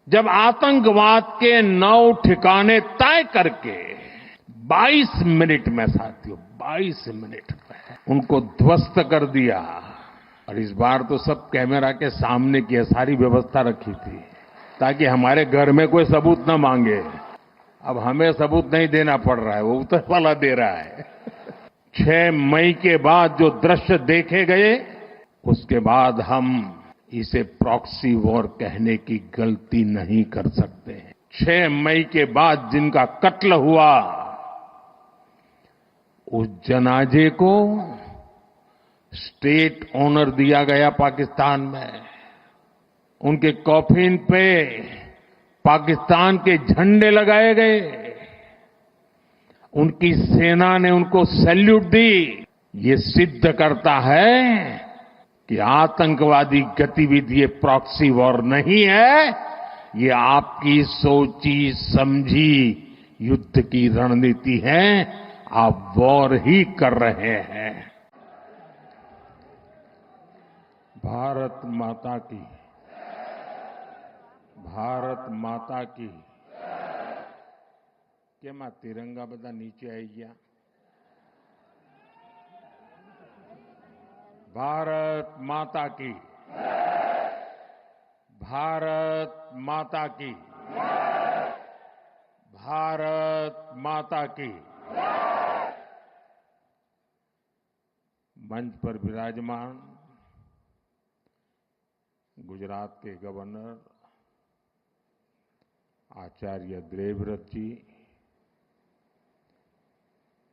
जब आतंकवाद के 9 ठिकाने तय करके 22 मिनट में, साथियों 22 मिनट में उनको ध्वस्त कर दिया। और इस बार तो सब कैमरा के सामने की सारी व्यवस्था रखी थी ताकि हमारे घर में कोई सबूत न मांगे। अब हमें सबूत नहीं देना पड़ रहा है, वो उतर वाला दे रहा है। 6 मई के बाद जो दृश्य देखे गए, उसके बाद हम इसे प्रॉक्सी वॉर कहने की गलती नहीं कर सकते। 6 मई के बाद जिनका कत्ल हुआ, उस जनाजे को स्टेट ऑनर दिया गया पाकिस्तान में। उनके कॉफिन पे पाकिस्तान के झंडे लगाए गए। उनकी सेना ने उनको सैल्यूट दी। ये सिद्ध करता है कि आतंकवादी गतिविधि ये प्रॉक्सी वॉर नहीं है, ये आपकी सोची समझी युद्ध की रणनीति है। आप वॉर ही कर रहे हैं। भारत माता की, भारत माता की। કેમાં तिरंगा બધા નીચે આવી ગયા? भारत माता की, भारत माता की, भारत माता की। मंच पर विराजमान गुजरात के गवर्नर आचार्य देवव्रत जी,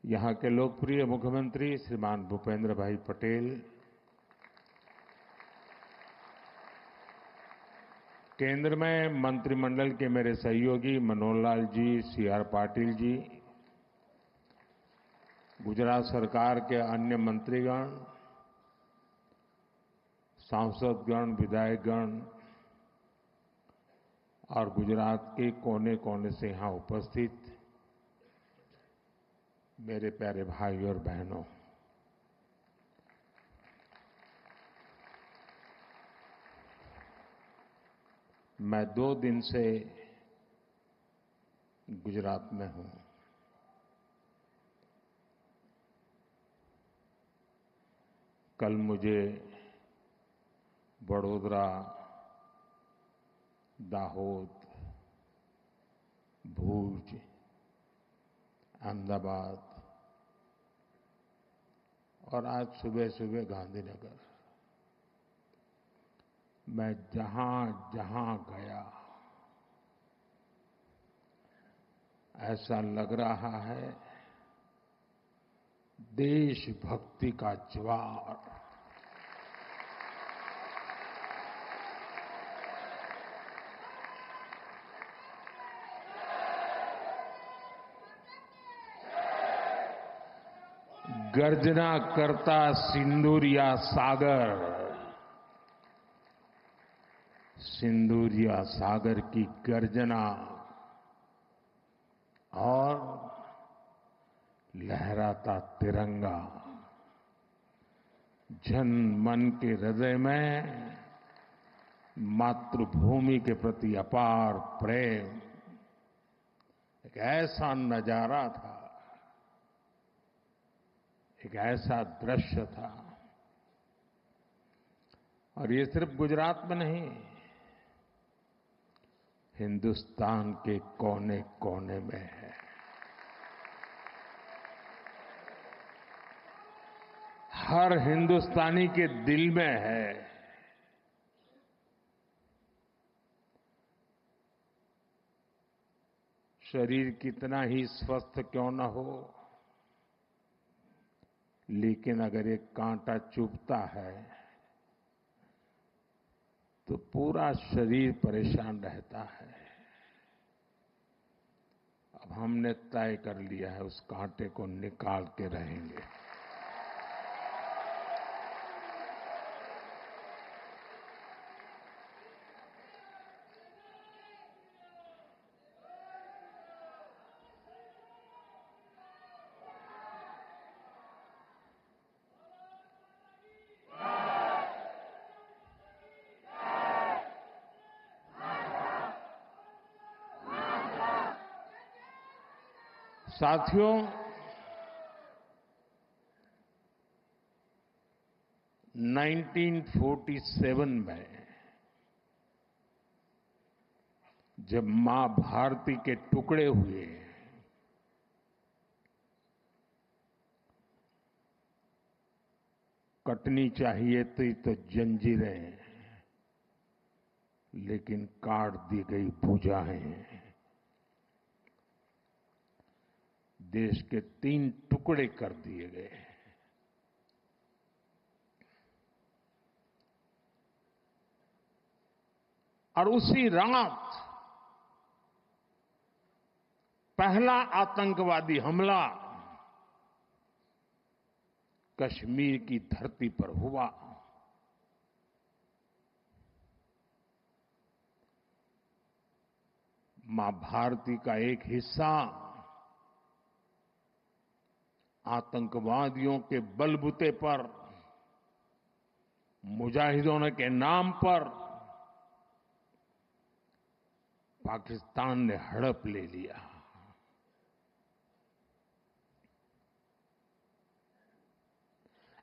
यहां के लोकप्रिय मुख्यमंत्री श्रीमान भूपेंद्र भाई पटेल, केंद्र में मंत्रिमंडल के मेरे सहयोगी मनोहर लाल जी, सीआर पाटिल जी, गुजरात सरकार के अन्य मंत्रीगण, सांसदगण, विधायकगण और गुजरात के कोने कोने से यहां उपस्थित मेरे प्यारे भाई और बहनों, मैं 2 दिन से गुजरात में हूं। कल मुझे वडोदरा, दाहोद, भूज, अहमदाबाद और आज सुबह सुबह गांधीनगर, मैं जहां जहां गया ऐसा लग रहा है देशभक्ति का ज्वार गर्जना करता सिंदूरिया सागर, सिंदूरिया सागर की गर्जना और लहराता तिरंगा जन मन के हृदय में मातृभूमि के प्रति अपार प्रेम, एक ऐसा नजारा था, एक ऐसा दृश्य था। और ये सिर्फ गुजरात में नहीं, हिंदुस्तान के कोने कोने में है। हर हिंदुस्तानी के दिल में है। शरीर कितना ही स्वस्थ क्यों न हो, लेकिन अगर एक कांटा चुभता है तो पूरा शरीर परेशान रहता है। अब हमने तय कर लिया है उस कांटे को निकाल के रहेंगे। साथियों, 1947 में जब मां भारती के टुकड़े हुए, कटनी चाहिए थी तो जंजीरें, लेकिन काट दी गई भुजाएं। देश के 3 टुकड़े कर दिए गए। और उसी रात पहला आतंकवादी हमला कश्मीर की धरती पर हुआ। मां भारती का एक हिस्सा आतंकवादियों के बलबूते पर, मुजाहिदों के नाम पर पाकिस्तान ने हड़प ले लिया।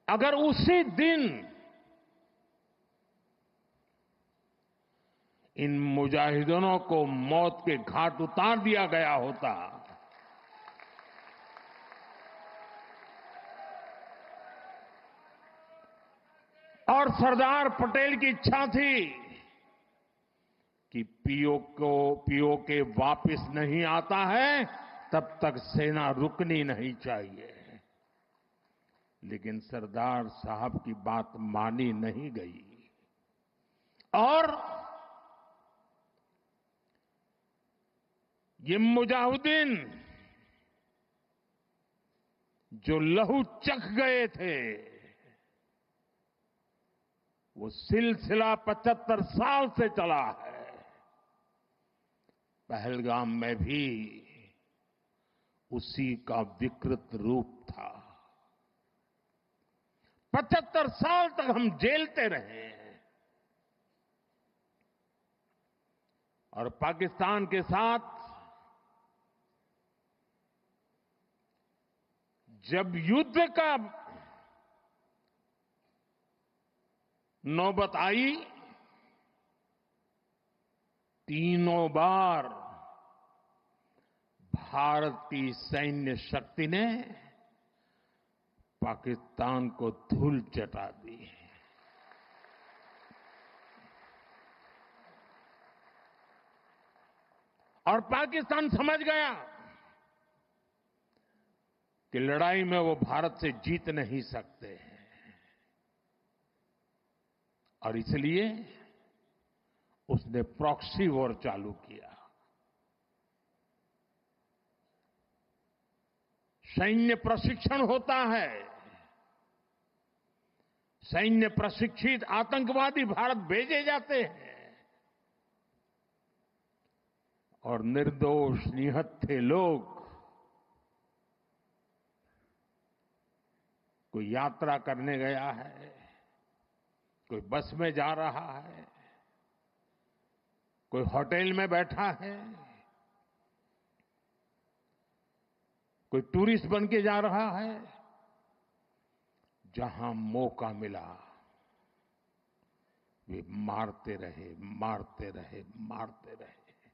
अगर उसी दिन इन मुजाहिदों को मौत के घाट उतार दिया गया होता, और सरदार पटेल की इच्छा थी कि पीओके वापस नहीं आता है तब तक सेना रुकनी नहीं चाहिए, लेकिन सरदार साहब की बात मानी नहीं गई और ये मुजाहिदीन जो लहू चख गए थे, वो सिलसिला 75 साल से चला है। पहलगाम में भी उसी का विकृत रूप था। 75 साल तक हम झेलते रहे और पाकिस्तान के साथ जब युद्ध का नौबत आई, तीनों बार भारत की सैन्य शक्ति ने पाकिस्तान को धूल चटा दी। और पाकिस्तान समझ गया कि लड़ाई में वो भारत से जीत नहीं सकते हैं, और इसलिए उसने प्रॉक्सी वॉर चालू किया। सैन्य प्रशिक्षण होता है, सैन्य प्रशिक्षित आतंकवादी भारत भेजे जाते हैं और निर्दोष निहत्थे लोग, कोई यात्रा करने गया है, कोई बस में जा रहा है, कोई होटल में बैठा है, कोई टूरिस्ट बन के जा रहा है, जहां मौका मिला वे मारते रहे, मारते रहे, मारते रहे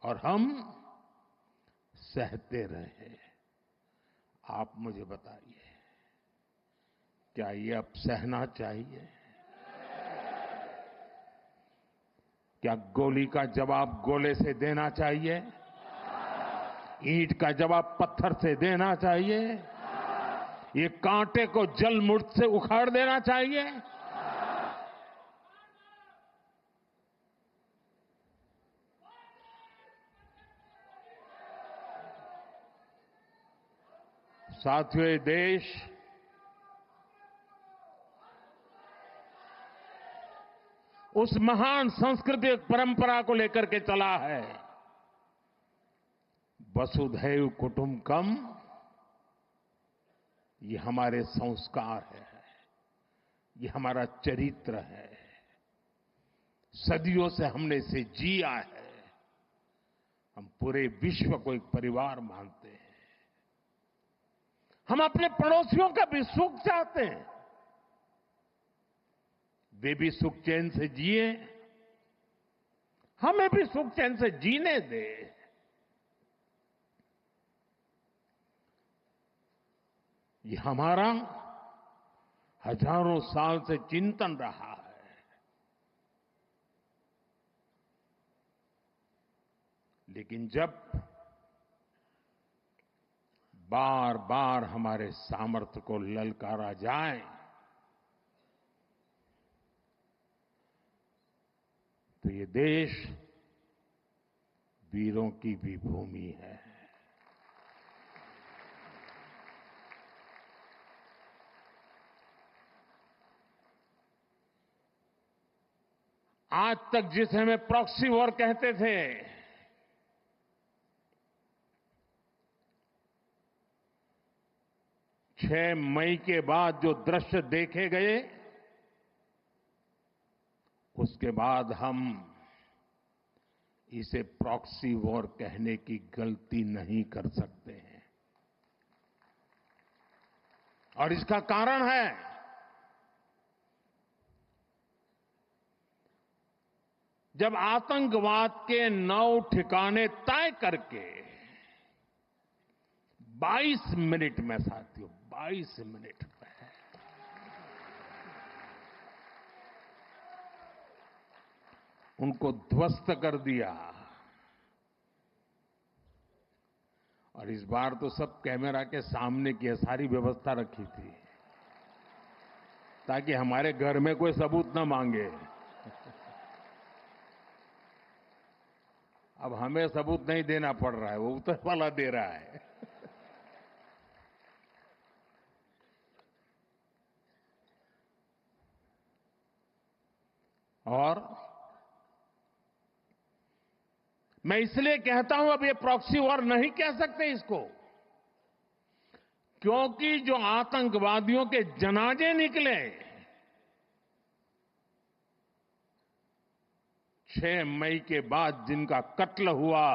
और हम सहते रहे। आप मुझे बताइए, क्या ये अब सहना चाहिए? क्या गोली का जवाब गोले से देना चाहिए? ईंट का जवाब पत्थर से देना चाहिए? ये कांटे को जल मुर्द से उखाड़ देना चाहिए? साथियों, ये देश उस महान सांस्कृतिक परंपरा को लेकर के चला है, वसुधैव कुटुंबकम। ये हमारे संस्कार है, ये हमारा चरित्र है, सदियों से हमने इसे जिया है। हम पूरे विश्व को एक परिवार मानते हैं। हम अपने पड़ोसियों का भी सुख चाहते हैं, वे भी सुख चैन से जिए, हमें भी सुख चैन से जीने दे। ये हमारा हजारों साल से चिंतन रहा है। लेकिन जब बार बार हमारे सामर्थ्य को ललकारा जाए तो ये देश वीरों की भी भूमि है। आज तक जिसे हमें प्रॉक्सी वॉर कहते थे, 6 मई के बाद जो दृश्य देखे गए, उसके बाद हम इसे प्रॉक्सी वॉर कहने की गलती नहीं कर सकते हैं। और इसका कारण है जब आतंकवाद के 9 ठिकाने तय करके 22 मिनट में, साथियों 22 मिनट में उनको ध्वस्त कर दिया। और इस बार तो सब कैमरा के सामने की सारी व्यवस्था रखी थी ताकि हमारे घर में कोई सबूत न मांगे। अब हमें सबूत नहीं देना पड़ रहा है, वो ऊपर वाला दे रहा है। और मैं इसलिए कहता हूं अब ये प्रॉक्सी वॉर नहीं कह सकते इसको, क्योंकि जो आतंकवादियों के जनाजे निकले 6 मई के बाद, जिनका कत्ल हुआ,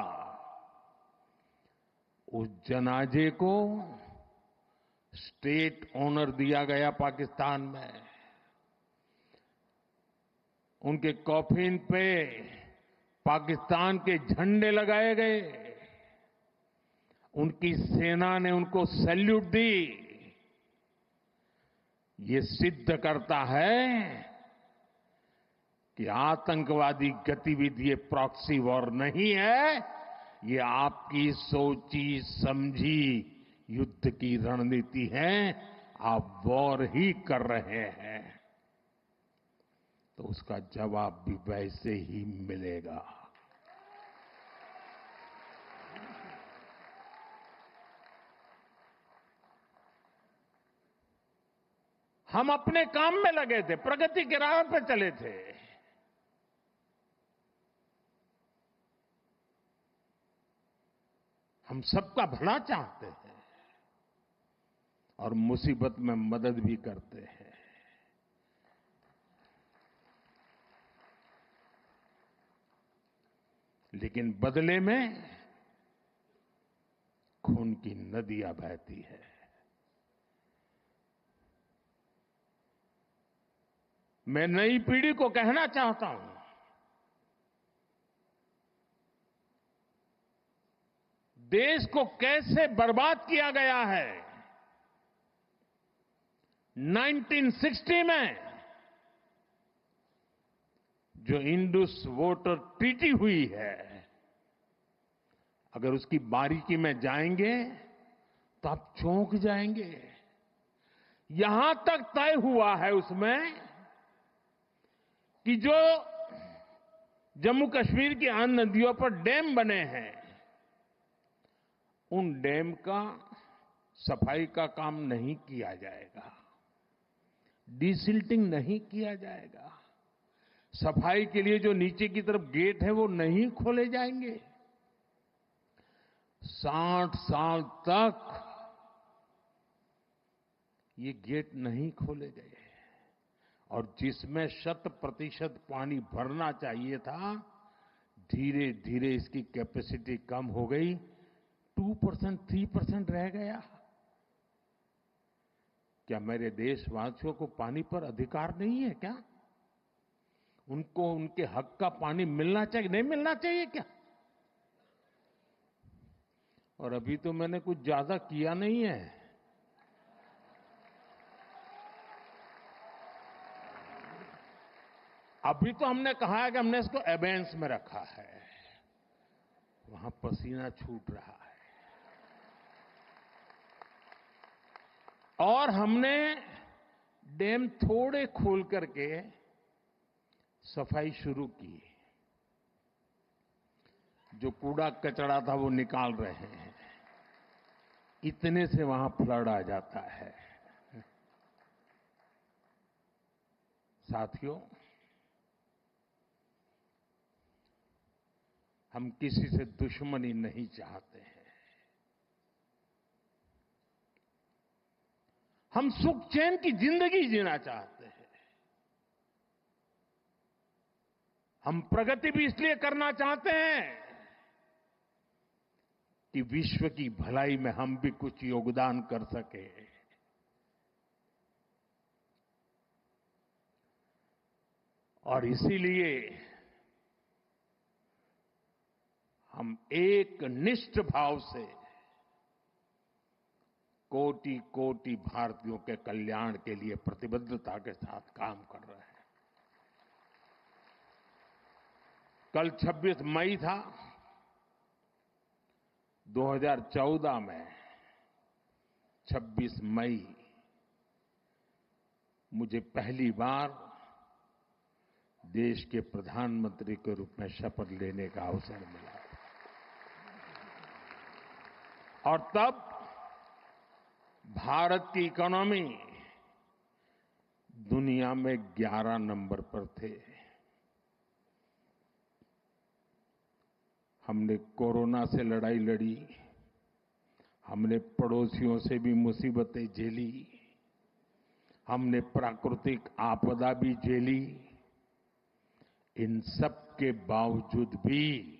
उस जनाजे को स्टेट ऑनर दिया गया पाकिस्तान में। उनके कॉफिन पे पाकिस्तान के झंडे लगाए गए, उनकी सेना ने उनको सैल्यूट दी। ये सिद्ध करता है कि आतंकवादी गतिविधि ये प्रॉक्सी वॉर नहीं है, ये आपकी सोची समझी युद्ध की रणनीति है। आप वॉर ही कर रहे हैं तो उसका जवाब भी वैसे ही मिलेगा। हम अपने काम में लगे थे, प्रगति के राह पे चले थे। हम सबका भला चाहते हैं और मुसीबत में मदद भी करते हैं। लेकिन बदले में खून की नदियां बहती है। मैं नई पीढ़ी को कहना चाहता हूं, देश को कैसे बर्बाद किया गया है। 1960 में जो इंडस वाटर ट्रीटी हुई है, अगर उसकी बारीकी में जाएंगे तो आप चौंक जाएंगे। यहां तक तय हुआ है उसमें कि जो जम्मू कश्मीर की अन्य नदियों पर डैम बने हैं, उन डैम का सफाई का काम नहीं किया जाएगा, डिसिल्टिंग नहीं किया जाएगा, सफाई के लिए जो नीचे की तरफ गेट है वो नहीं खोले जाएंगे। 60 साल तक ये गेट नहीं खोले गए और जिसमें 100% पानी भरना चाहिए था, धीरे धीरे इसकी कैपेसिटी कम हो गई, 2%, 3% रह गया। क्या मेरे देशवासियों को पानी पर अधिकार नहीं है क्या? उनको उनके हक का पानी मिलना चाहिए, नहीं मिलना चाहिए क्या? और अभी तो मैंने कुछ ज्यादा किया नहीं है। अभी तो हमने कहा है कि हमने इसको एबेंस में रखा है, वहां पसीना छूट रहा है। और हमने डैम थोड़े खोल करके सफाई शुरू की। जो कूड़ा कचरा था वो निकाल रहे हैं। इतने से वहां फ्लड आ जाता है। साथियों, हम किसी से दुश्मनी नहीं चाहते हैं। हम सुख चैन की जिंदगी जीना चाहते हैं। हम प्रगति भी इसलिए करना चाहते हैं कि विश्व की भलाई में हम भी कुछ योगदान कर सके। और इसीलिए हम एक निष्ठ भाव से कोटि कोटि भारतीयों के कल्याण के लिए प्रतिबद्धता के साथ काम कर रहे हैं। कल 26 मई था। 2014 में 26 मई मुझे पहली बार देश के प्रधानमंत्री के रूप में शपथ लेने का अवसर मिला। और तब भारत की इकोनॉमी दुनिया में 11 नंबर पर थे। हमने कोरोना से लड़ाई लड़ी, हमने पड़ोसियों से भी मुसीबतें झेली, हमने प्राकृतिक आपदा भी झेली। इन सब के बावजूद भी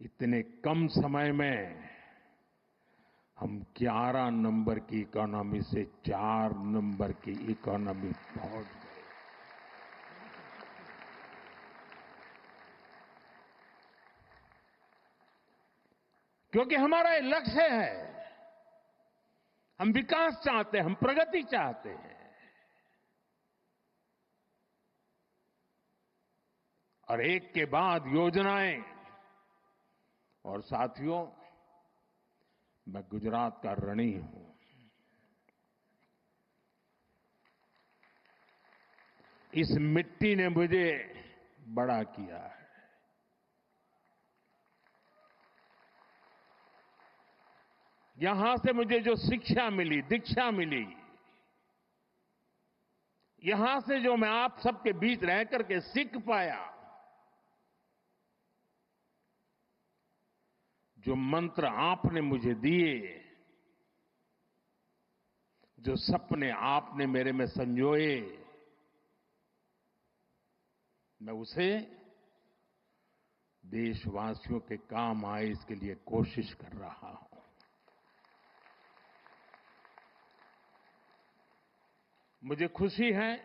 इतने कम समय में हम 11 नंबर की इकोनॉमी से 4 नंबर की इकोनॉमी पहुंच गए। क्योंकि हमारा ये लक्ष्य है। हम विकास चाहते हैं, हम प्रगति चाहते हैं। और एक के बाद योजनाएं। और साथियों, मैं गुजरात का ऋणी हूं। इस मिट्टी ने मुझे बड़ा किया है। यहां से मुझे जो शिक्षा मिली, दीक्षा मिली, यहां से जो मैं आप सबके बीच रह करके सीख पाया, जो मंत्र आपने मुझे दिए, जो सपने आपने मेरे में संजोए, मैं उसे देशवासियों के काम आए इसके लिए कोशिश कर रहा हूं। मुझे खुशी है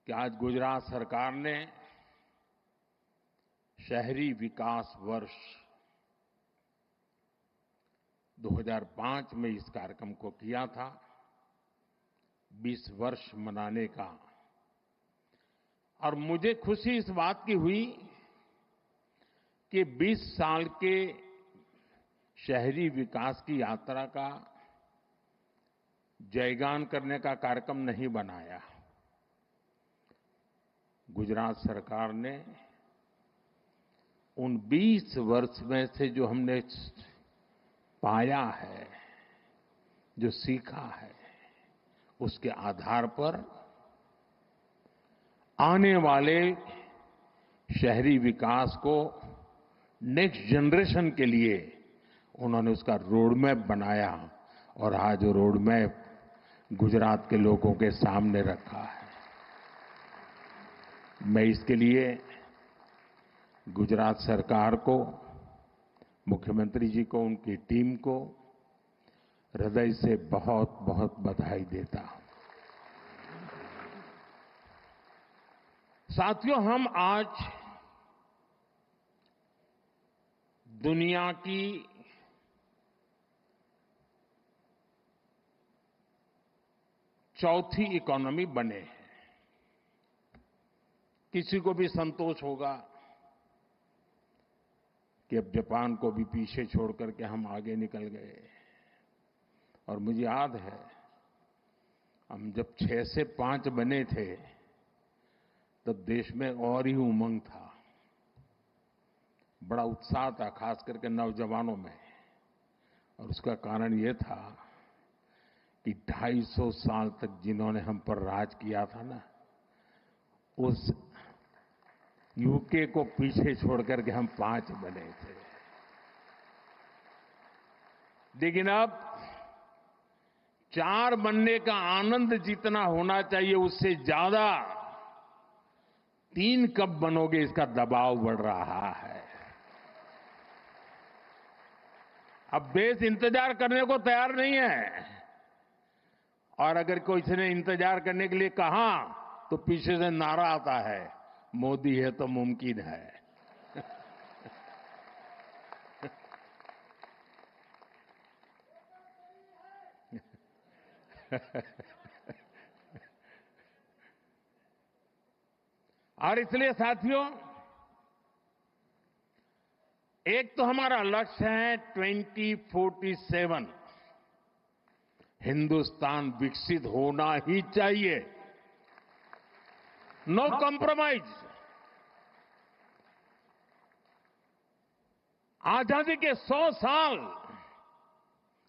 कि आज गुजरात सरकार ने शहरी विकास वर्ष 2005 में इस कार्यक्रम को किया था, 20 वर्ष मनाने का। और मुझे खुशी इस बात की हुई कि 20 साल के शहरी विकास की यात्रा का जयगान करने का कार्यक्रम नहीं बनाया। गुजरात सरकार ने उन 20 वर्ष में से जो हमने पाया है, जो सीखा है, उसके आधार पर आने वाले शहरी विकास को नेक्स्ट जनरेशन के लिए उन्होंने उसका रोड मैप बनाया। और आज वो रोड मैप गुजरात के लोगों के सामने रखा है। मैं इसके लिए गुजरात सरकार को, मुख्यमंत्री जी को, उनकी टीम को, हृदय से बहुत बहुत बधाई देता हूं। साथियों, हम आज दुनिया की चौथी इकोनॉमी बने हैं। किसी को भी संतोष होगा कि अब जापान को भी पीछे छोड़ करके हम आगे निकल गए। और मुझे याद है, हम जब 6 से 5 बने थे तब देश में और ही उमंग था, बड़ा उत्साह था, खास करके नौजवानों में। और उसका कारण ये था कि 250 साल तक जिन्होंने हम पर राज किया था ना, उस यूके को पीछे छोड़ करके हम 5 बने थे। लेकिन अब 4 बनने का आनंद जितना होना चाहिए उससे ज्यादा 3 कब बनोगे इसका दबाव बढ़ रहा है। अब देश इंतजार करने को तैयार नहीं है, और अगर किसी ने इंतजार करने के लिए कहा तो पीछे से नारा आता है, मोदी है तो मुमकिन है। और इसलिए साथियों, एक तो हमारा लक्ष्य है 2047 हिंदुस्तान विकसित होना ही चाहिए, नो कॉम्प्रोमाइज। आजादी के 100 साल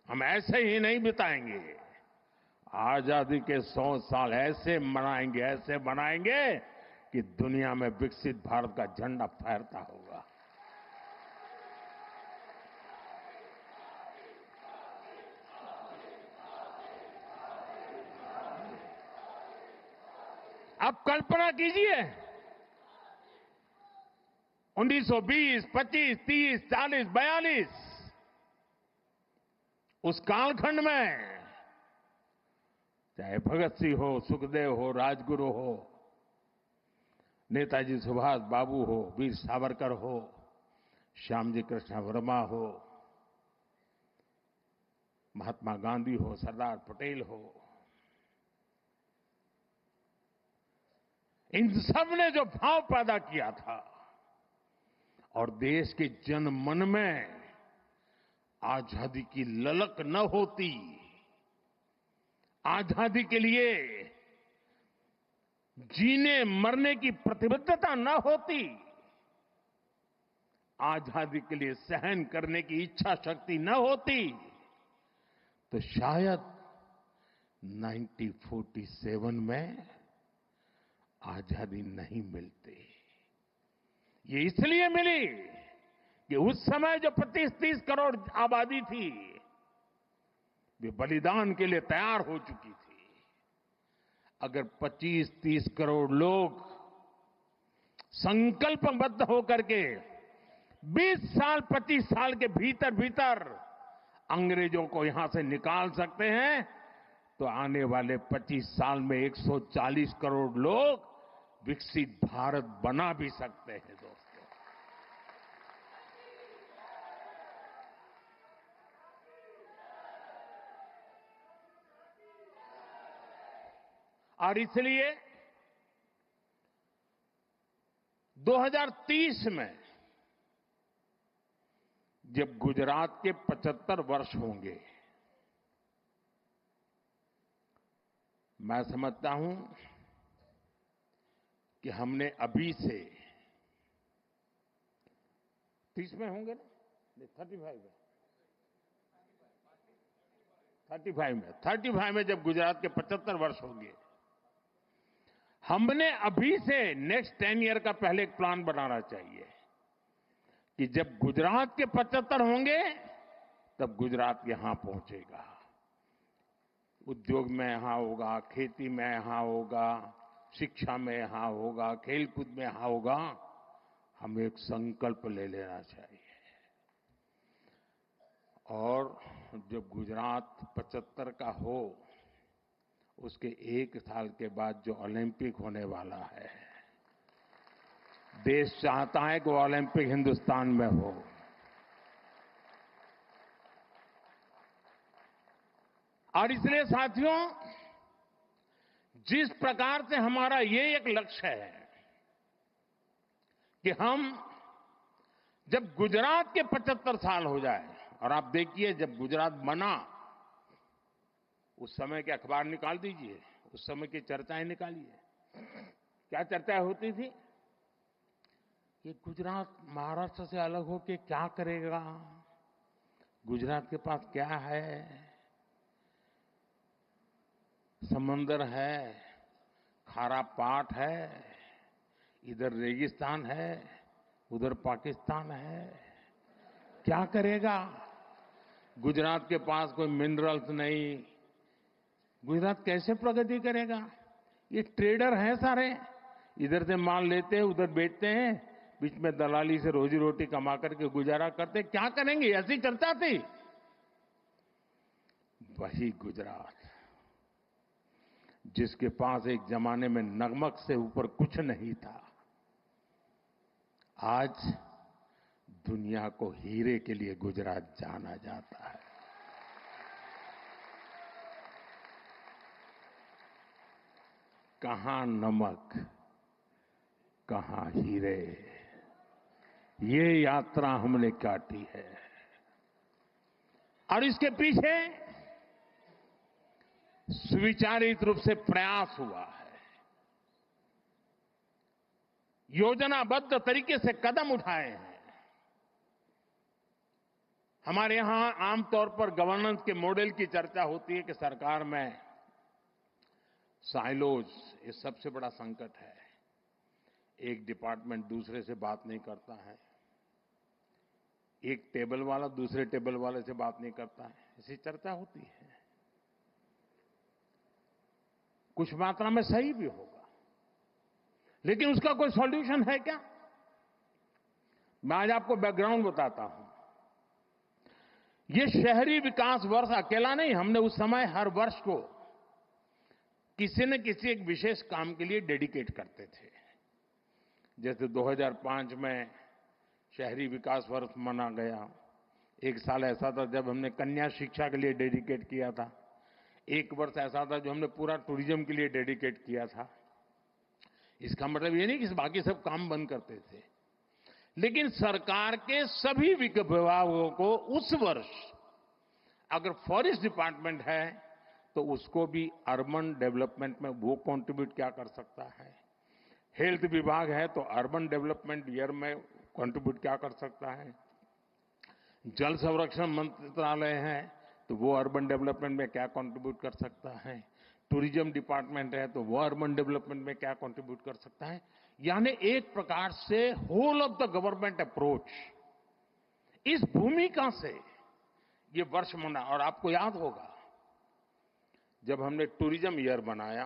हम ऐसे ही नहीं बिताएंगे। आजादी के 100 साल ऐसे बनाएंगे कि दुनिया में विकसित भारत का झंडा फहरता होगा। अब कल्पना कीजिए, 1920, 25, 30, 40, 42 उस कालखंड में चाहे भगत सिंह हो, सुखदेव हो, राजगुरु हो, नेताजी सुभाष बाबू हो, वीर सावरकर हो, श्यामजी कृष्ण वर्मा हो, महात्मा गांधी हो, सरदार पटेल हो, इन सब ने जो भाव पैदा किया था और देश के जन मन में आजादी की ललक न होती, आजादी के लिए जीने मरने की प्रतिबद्धता न होती, आजादी के लिए सहन करने की इच्छा शक्ति न होती, तो शायद 1947 में आजादी नहीं मिलती। ये इसलिए मिली कि उस समय जो 25-30 करोड़ आबादी थी, वे बलिदान के लिए तैयार हो चुकी थी। अगर 25-30 करोड़ लोग संकल्पबद्ध होकर के 20 साल 25 साल के भीतर भीतर अंग्रेजों को यहां से निकाल सकते हैं, तो आने वाले 25 साल में 140 करोड़ लोग विकसित भारत बना भी सकते हैं दोस्तों। और इसलिए 2030 में जब गुजरात के 75 वर्ष होंगे, मैं समझता हूं कि हमने अभी से 30 में होंगे ना, 35 में जब गुजरात के 75 वर्ष होंगे, हमने अभी से नेक्स्ट 10 ईयर का पहले एक प्लान बनाना चाहिए कि जब गुजरात के 75 होंगे तब गुजरात यहां पहुंचेगा, उद्योग में यहां होगा, खेती में यहां होगा, शिक्षा में यहां होगा, खेलकूद में यहां होगा। हमें एक संकल्प ले लेना चाहिए और जब गुजरात 75 का हो, उसके 1 साल के बाद जो ओलंपिक होने वाला है, देश चाहता है कि वो ओलंपिक हिंदुस्तान में हो। और इसलिए साथियों, जिस प्रकार से हमारा ये एक लक्ष्य है कि हम जब गुजरात के 75 साल हो जाए, और आप देखिए जब गुजरात बना उस समय के अखबार निकाल दीजिए, उस समय की चर्चाएं निकालिए। क्या चर्चा होती थी कि गुजरात महाराष्ट्र से अलग होकर क्या करेगा, गुजरात के पास क्या है, समंदर है, खारा पाट है, इधर रेगिस्तान है, उधर पाकिस्तान है, क्या करेगा, गुजरात के पास कोई मिनरल्स नहीं, गुजरात कैसे प्रगति करेगा। ये ट्रेडर हैं सारे, इधर से माल लेते हैं, उधर बेचते हैं, बीच में दलाली से रोजी रोटी कमा करके गुजारा करते, क्या करेंगे, ऐसी चर्चा थी। वही गुजरात जिसके पास एक जमाने में नमक से ऊपर कुछ नहीं था, आज दुनिया को हीरे के लिए गुजरात जाना जाता है। कहां नमक, कहां हीरे, ये यात्रा हमने काटी है। और इसके पीछे सुविचारित रूप से प्रयास हुआ है, योजनाबद्ध तरीके से कदम उठाए हैं। हमारे यहां आमतौर पर गवर्नेंस के मॉडल की चर्चा होती है कि सरकार में साइलोज ये सबसे बड़ा संकट है, एक डिपार्टमेंट दूसरे से बात नहीं करता है, एक टेबल वाला दूसरे टेबल वाले से बात नहीं करता है, ऐसी चर्चा होती है। कुछ मात्रा में सही भी होगा, लेकिन उसका कोई सॉल्यूशन है क्या? मैं आज आपको बैकग्राउंड बताता हूं। ये शहरी विकास वर्ष अकेला नहीं, हमने उस समय हर वर्ष को किसी न किसी एक विशेष काम के लिए डेडिकेट करते थे। जैसे 2005 में शहरी विकास वर्ष मना गया, एक साल ऐसा था जब हमने कन्या शिक्षा के लिए डेडिकेट किया था, एक वर्ष ऐसा था जो हमने पूरा टूरिज्म के लिए डेडिकेट किया था। इसका मतलब ये नहीं कि बाकी सब काम बंद करते थे, लेकिन सरकार के सभी विभागों को उस वर्ष अगर फॉरेस्ट डिपार्टमेंट है तो उसको भी अर्बन डेवलपमेंट में वो कंट्रीब्यूट क्या कर सकता है, हेल्थ विभाग है तो अर्बन डेवलपमेंट ईयर में कंट्रीब्यूट क्या कर सकता है, जल संरक्षण मंत्रालय है तो वो अर्बन डेवलपमेंट में क्या कंट्रीब्यूट कर सकता है, टूरिज्म डिपार्टमेंट है तो वो अर्बन डेवलपमेंट में क्या कंट्रीब्यूट कर सकता है। यानी एक प्रकार से whole of the government approach, इस भूमिका से ये वर्ष मना। और आपको याद होगा जब हमने टूरिज्म ईयर बनाया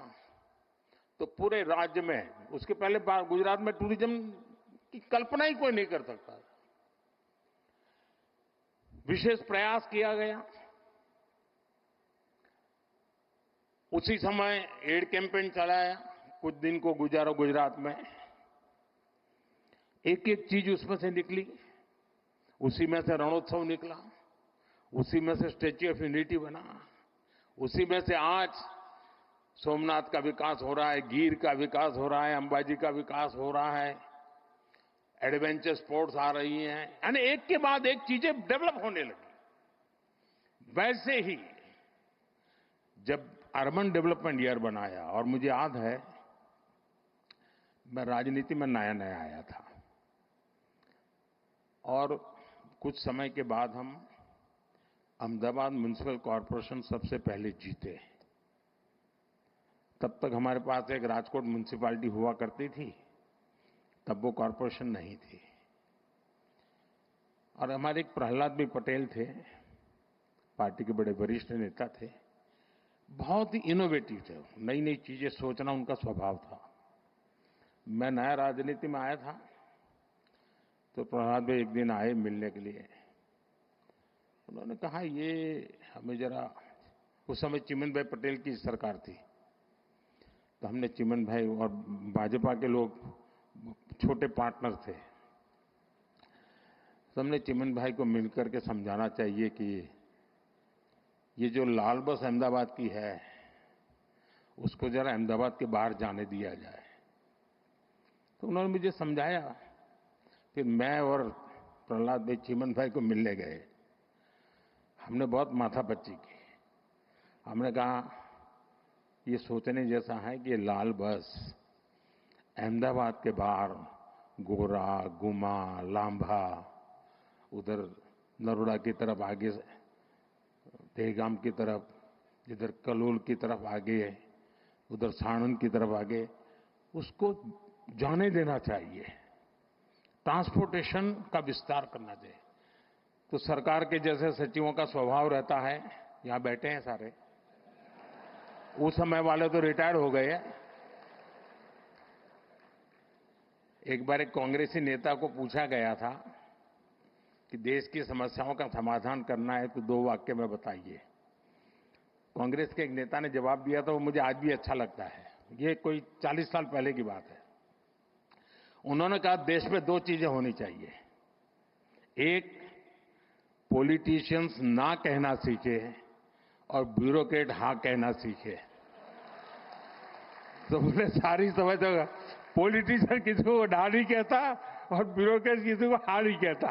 तो पूरे राज्य में, उसके पहले गुजरात में टूरिज्म की कल्पना ही कोई नहीं कर सकता, विशेष प्रयास किया गया। उसी समय एड कैंपेन चलाया, कुछ दिन को गुजारो गुजरात में, एक एक चीज उसमें से निकली, उसी में से रणोत्सव निकला, उसी में से स्टैच्यू ऑफ यूनिटी बना, उसी में से आज सोमनाथ का विकास हो रहा है, गिर का विकास हो रहा है, अंबाजी का विकास हो रहा है, एडवेंचर स्पोर्ट्स आ रही हैं, यानी एक के बाद एक चीजें डेवलप होने लगी। वैसे ही जब अर्बन डेवलपमेंट ईयर बनाया, और मुझे याद है मैं राजनीति में नया नया आया था, और कुछ समय के बाद हम अहमदाबाद म्युनिसिपल कॉरपोरेशन सबसे पहले जीते। तब तक हमारे पास एक राजकोट म्युनिसिपैलिटी हुआ करती थी, तब वो कॉरपोरेशन नहीं थी। और हमारे एक प्रहलाद भाई पटेल थे, पार्टी के बड़े वरिष्ठ नेता थे, बहुत ही इनोवेटिव थे, नई नई चीजें सोचना उनका स्वभाव था। मैं नया राजनीति में आया था तो प्रहलाद भाई एक दिन आए मिलने के लिए, उन्होंने कहा ये हमें जरा, उस समय चिमन भाई पटेल की सरकार थी, तो हमने चिमन भाई और भाजपा के लोग छोटे पार्टनर थे, तो हमने चिमन भाई को मिलकर के समझाना चाहिए कि ये जो लाल बस अहमदाबाद की है उसको जरा अहमदाबाद के बाहर जाने दिया जाए। तो उन्होंने मुझे समझाया। फिर मैं और प्रहलाद भाई चिमन भाई को मिलने गए। हमने बहुत माथापच्ची की। हमने कहा ये सोचने जैसा है कि ये लाल बस अहमदाबाद के बाहर गोरा, गुमा, लांभा, उधर नरोड़ा की तरफ आगे, देहगाम की तरफ, इधर कलोल की तरफ आगे, उधर साणंद की तरफ आगे, उसको जाने देना चाहिए, ट्रांसपोर्टेशन का विस्तार करना चाहिए। तो सरकार के जैसे सचिवों का स्वभाव रहता है, यहां बैठे हैं सारे, उस समय वाले तो रिटायर हो गए। एक बार एक कांग्रेसी नेता को पूछा गया था कि देश की समस्याओं का समाधान करना है तो 2 वाक्य में बताइए। कांग्रेस के एक नेता ने जवाब दिया था, वो मुझे आज भी अच्छा लगता है। ये कोई 40 साल पहले की बात है। उन्होंने कहा देश में 2 चीजें होनी चाहिए। एक, पॉलिटिशियंस ना कहना सीखे और ब्यूरोक्रेट हाँ कहना सीखे। तो मुझे सारी समझ होगा, पॉलिटिशियन किसी को ना नहीं कहता और ब्यूरोक्रेट किसी को हाँ नहीं कहता।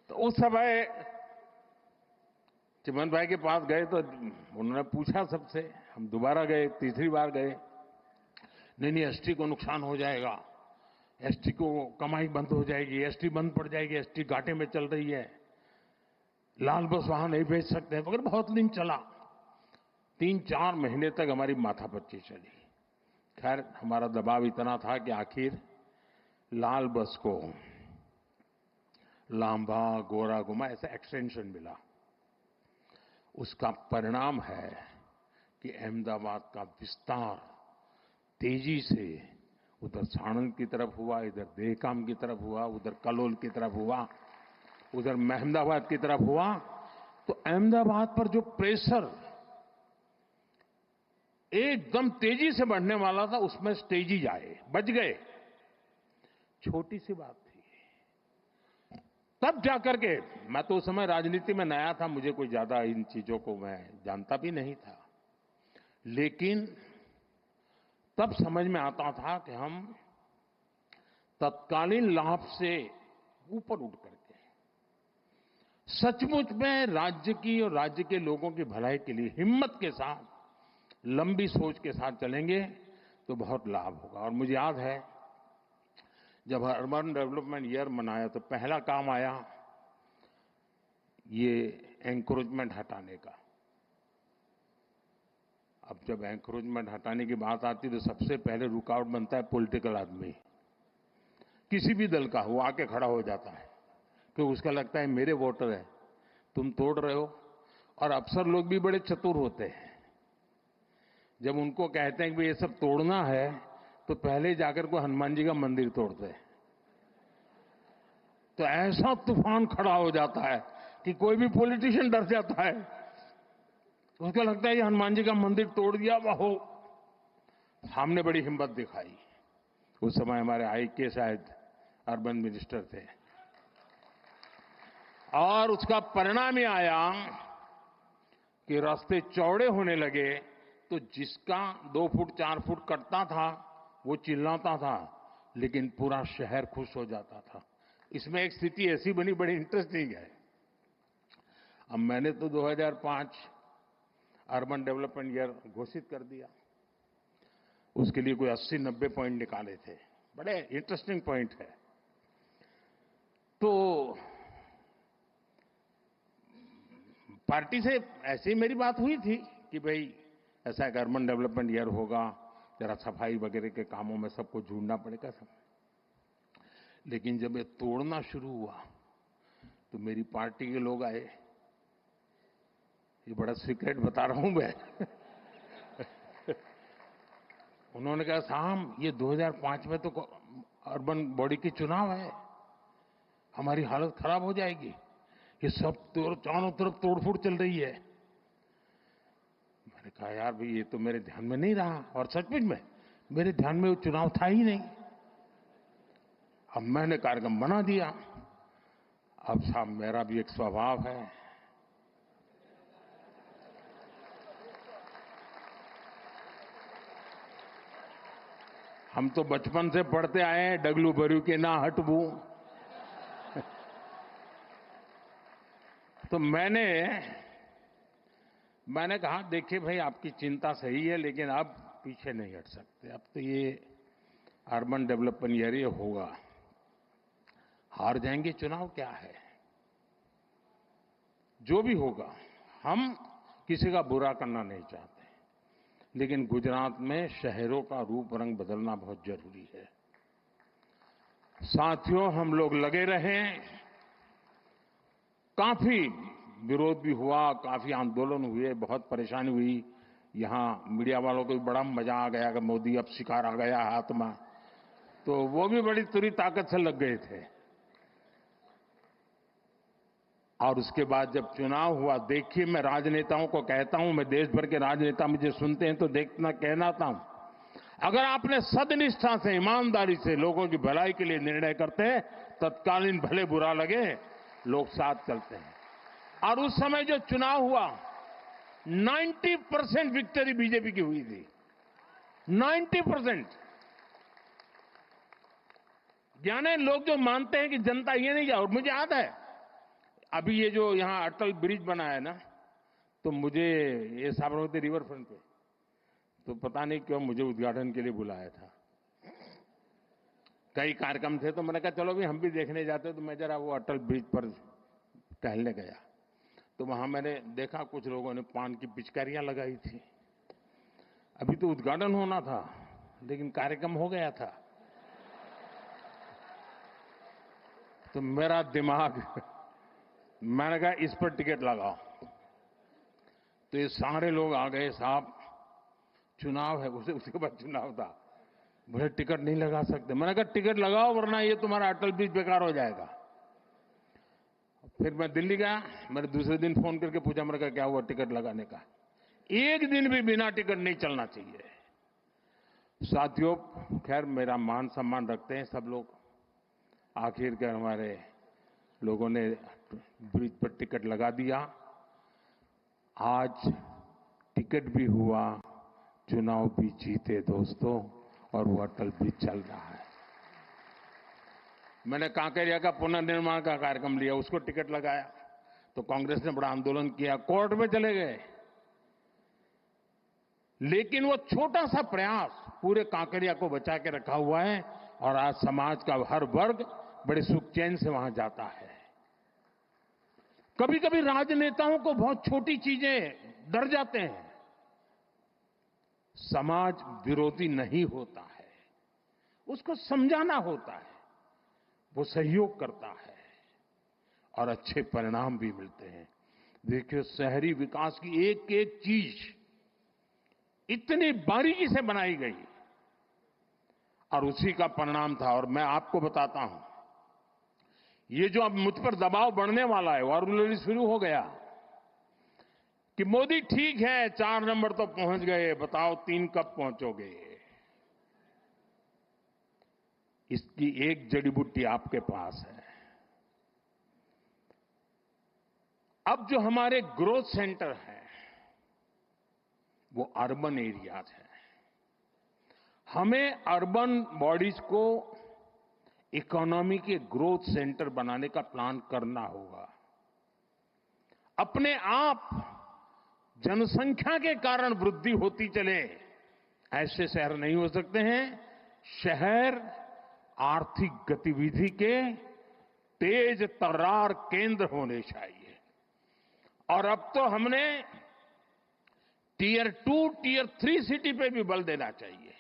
तो उस समय चिमन भाई के पास गए तो उन्होंने पूछा सबसे, हम दोबारा गए, तीसरी बार गए, नहीं एसटी को नुकसान हो जाएगा, एसटी को कमाई बंद हो जाएगी, एसटी बंद पड़ जाएगी, एसटी घाटे में चल रही है, लाल बस वहां नहीं भेज सकते, मगर बहुत दिन चला। 3-4 महीने तक हमारी माथापच्ची चली। खैर हमारा दबाव इतना था कि आखिर लाल बस को लांबा, गोरा, गुमा ऐसा एक्सटेंशन मिला। उसका परिणाम है कि अहमदाबाद का विस्तार तेजी से उधर साणंद की तरफ हुआ, इधर देहगाम की तरफ हुआ, उधर कलोल की तरफ हुआ, उधर अहमदाबाद की तरफ हुआ। तो अहमदाबाद पर जो प्रेशर एकदम तेजी से बढ़ने वाला था, उसमें तेजी आए, बच गए। छोटी सी बात थी। तब जाकर के, मैं तो उस समय राजनीति में नया था, मुझे कोई ज्यादा इन चीजों को मैं जानता भी नहीं था, लेकिन तब समझ में आता था कि हम तत्कालीन लाभ से ऊपर उठ करके सचमुच में राज्य की और राज्य के लोगों की भलाई के लिए हिम्मत के साथ, लंबी सोच के साथ चलेंगे तो बहुत लाभ होगा। और मुझे याद है जब अर्बन डेवलपमेंट ईयर मनाया तो पहला काम आया ये एंक्रोचमेंट हटाने का। अब जब एंक्रोचमेंट हटाने की बात आती तो सबसे पहले रुकावट बनता है पॉलिटिकल आदमी, किसी भी दल का, वो आके खड़ा हो जाता है क्योंकि उसका लगता है मेरे वोटर है, तुम तोड़ रहे हो। और अफसर लोग भी बड़े चतुर होते हैं, जब उनको कहते हैं कि ये सब तोड़ना है तो पहले जाकर को हनुमान जी का मंदिर तोड़ते हैं। तो ऐसा तूफान खड़ा हो जाता है कि कोई भी पॉलिटिशियन डर जाता है, उसको लगता है ये हनुमान जी का मंदिर तोड़ दिया। वो हमने बड़ी हिम्मत दिखाई। उस समय हमारे आईके शायद अर्बन मिनिस्टर थे, और उसका परिणाम ये आया कि रास्ते चौड़े होने लगे। तो जिसका 2 फुट 4 फुट कटता था वो चिल्लाता था, लेकिन पूरा शहर खुश हो जाता था। इसमें एक स्थिति ऐसी बनी, बड़ी इंटरेस्टिंग है। अब मैंने तो 2005 अर्बन डेवलपमेंट ईयर घोषित कर दिया। उसके लिए कोई 80-90 पॉइंट निकाले थे, बड़े इंटरेस्टिंग पॉइंट है। तो पार्टी से ऐसी मेरी बात हुई थी कि भाई ऐसा एक अर्बन डेवलपमेंट ईयर होगा, जरा सफाई वगैरह के कामों में सबको जुड़ना पड़ेगा सब। लेकिन जब ये तोड़ना शुरू हुआ तो मेरी पार्टी के लोग आए, ये बड़ा सीक्रेट बता रहा हूं मैं। उन्होंने कहा साहब ये 2005 में तो अर्बन बॉडी की चुनाव है, हमारी हालत खराब हो जाएगी। ये सब चारों तरफ तोड़फोड़ चल रही है। मैंने कहा यार भाई ये तो मेरे ध्यान में नहीं रहा, और सचमुच में मेरे ध्यान में वो चुनाव था ही नहीं। अब मैंने कार्यक्रम बना दिया। अब साहब मेरा भी एक स्वभाव है, हम तो बचपन से पढ़ते आए हैं डगलू भरू के ना हटबू। तो मैंने कहा देखिए भाई आपकी चिंता सही है, लेकिन अब पीछे नहीं हट सकते। अब तो ये अर्बन डेवलपमेंट एरिया होगा, हार जाएंगे चुनाव क्या है, जो भी होगा। हम किसी का बुरा करना नहीं चाहते, लेकिन गुजरात में शहरों का रूप रंग बदलना बहुत जरूरी है। साथियों, हम लोग लगे रहे, काफी विरोध भी हुआ, काफी आंदोलन हुए, बहुत परेशानी हुई। यहां मीडिया वालों को भी बड़ा मजा आ गया कि मोदी अब शिकार आ गया हाथ में, तो वो भी बड़ी तुरी ताकत से लग गए थे। और उसके बाद जब चुनाव हुआ, देखिए मैं राजनेताओं को कहता हूं, मैं देश भर के राजनेता मुझे सुनते हैं तो देखना कहनाता हूं, अगर आपने सदनिष्ठा से ईमानदारी से लोगों की भलाई के लिए निर्णय करते हैं, तत्कालीन भले बुरा लगे लोग साथ चलते हैं। और उस समय जो चुनाव हुआ 90% विक्ट्री बीजेपी की हुई थी, 90%। यानी लोग जो मानते हैं कि जनता ये नहीं जाए। और मुझे याद है अभी ये जो यहां अटल ब्रिज बना है ना, तो मुझे ये साबरमती रिवर फ्रंट पे, तो पता नहीं क्यों मुझे उद्घाटन के लिए बुलाया था। कई कार्यक्रम थे तो मैंने कहा चलो भी हम भी देखने जाते, तो मैं जरा वो अटल ब्रिज पर टहलने गया। तो वहां मैंने देखा कुछ लोगों ने पान की पिचकारियां लगाई थी। अभी तो उद्घाटन होना था, लेकिन कार्यक्रम हो गया था। तो मेरा दिमाग, मैंने कहा इस पर टिकट लगाओ। तो ये सारे लोग आ गए, साहब चुनाव है, उसके बाद चुनाव था, मुझे टिकट नहीं लगा सकते। मैंने कहा टिकट लगाओ वरना ये तुम्हारा अटल ब्रिज बेकार हो जाएगा। फिर मैं दिल्ली गया, मैंने दूसरे दिन फोन करके पूछा, मैंने कहा क्या हुआ टिकट लगाने का। एक दिन भी बिना टिकट नहीं चलना चाहिए। साथियों, खैर मेरा मान सम्मान रखते हैं सब लोग, आखिरकार हमारे लोगों ने ब्रिज पर टिकट लगा दिया। आज टिकट भी हुआ, चुनाव भी जीते दोस्तों, और वो अटल ब्रिज चल रहा है। मैंने कांकेरिया का पुनर्निर्माण का कार्यक्रम लिया, उसको टिकट लगाया, तो कांग्रेस ने बड़ा आंदोलन किया, कोर्ट में चले गए। लेकिन वो छोटा सा प्रयास पूरे कांकेरिया को बचा के रखा हुआ है, और आज समाज का हर वर्ग बड़े सुख चैन से वहां जाता है। कभी कभी राजनेताओं को बहुत छोटी चीजें डर जाते हैं। समाज विरोधी नहीं होता है, उसको समझाना होता है, वो सहयोग करता है और अच्छे परिणाम भी मिलते हैं। देखिए शहरी विकास की एक एक चीज इतनी बारीकी से बनाई गई, और उसी का परिणाम था। और मैं आपको बताता हूं, ये जो अब मुझ पर दबाव बढ़ने वाला है, और शुरू हो गया कि मोदी ठीक है 4 नंबर तो पहुंच गए, बताओ 3 कब पहुंचोगे। इसकी एक जड़ी बूटी आपके पास है। अब जो हमारे ग्रोथ सेंटर हैं वो अर्बन एरियाज हैं। हमें अर्बन बॉडीज को इकोनॉमी के ग्रोथ सेंटर बनाने का प्लान करना होगा। अपने आप जनसंख्या के कारण वृद्धि होती चले, ऐसे शहर नहीं हो सकते हैं। शहर आर्थिक गतिविधि के तेज तर्रार केंद्र होने चाहिए। और अब तो हमने टियर 2, टियर 3 सिटी पे भी बल देना चाहिए,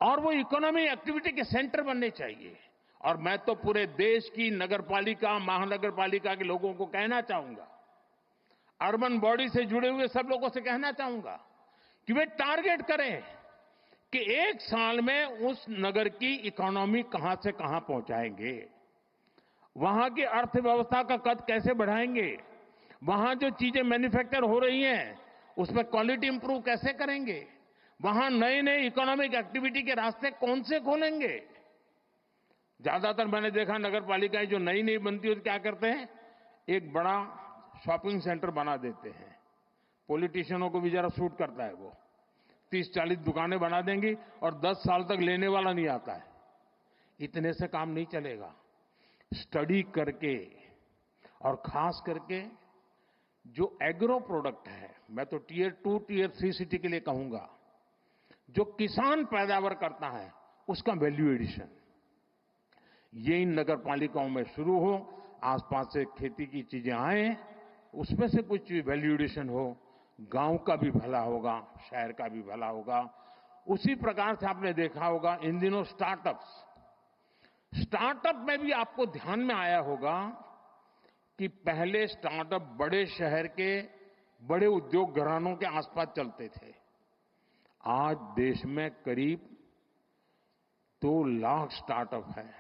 और वो इकोनॉमी एक्टिविटी के सेंटर बनने चाहिए। और मैं तो पूरे देश की नगरपालिका, महानगरपालिका के लोगों को कहना चाहूंगा, अर्बन बॉडी से जुड़े हुए सब लोगों से कहना चाहूंगा कि वे टारगेट करें कि 1 साल में उस नगर की इकोनॉमी कहां से कहां पहुंचाएंगे। वहां की अर्थव्यवस्था का कद कैसे बढ़ाएंगे, वहां जो चीजें मैन्युफैक्चर हो रही हैं उसमें क्वालिटी इंप्रूव कैसे करेंगे, वहां नए नए इकोनॉमिक एक्टिविटी के रास्ते कौन से खोलेंगे। ज्यादातर मैंने देखा नगर पालिकाएं जो नई नई बनती है तो क्या करते हैं, एक बड़ा शॉपिंग सेंटर बना देते हैं। पॉलिटिशियनों को भी जरा सूट करता है, वो 30-40 दुकानें बना देंगी और 10 साल तक लेने वाला नहीं आता है। इतने से काम नहीं चलेगा। स्टडी करके और खास करके जो एग्रो प्रोडक्ट है, मैं तो टियर 2 टियर 3 सिटी के लिए कहूंगा, जो किसान पैदावार करता है उसका वैल्यू एडिशन, ये इन नगर पालिकाओं में शुरू हो। आसपास से खेती की चीजें आए, उसमें से कुछ वैल्यू एडिशन हो, गांव का भी भला होगा, शहर का भी भला होगा। उसी प्रकार से आपने देखा होगा इन दिनों स्टार्टअप में भी आपको ध्यान में आया होगा कि पहले स्टार्टअप बड़े शहर के बड़े उद्योग घरानों के आसपास चलते थे। आज देश में करीब 2 लाख स्टार्टअप है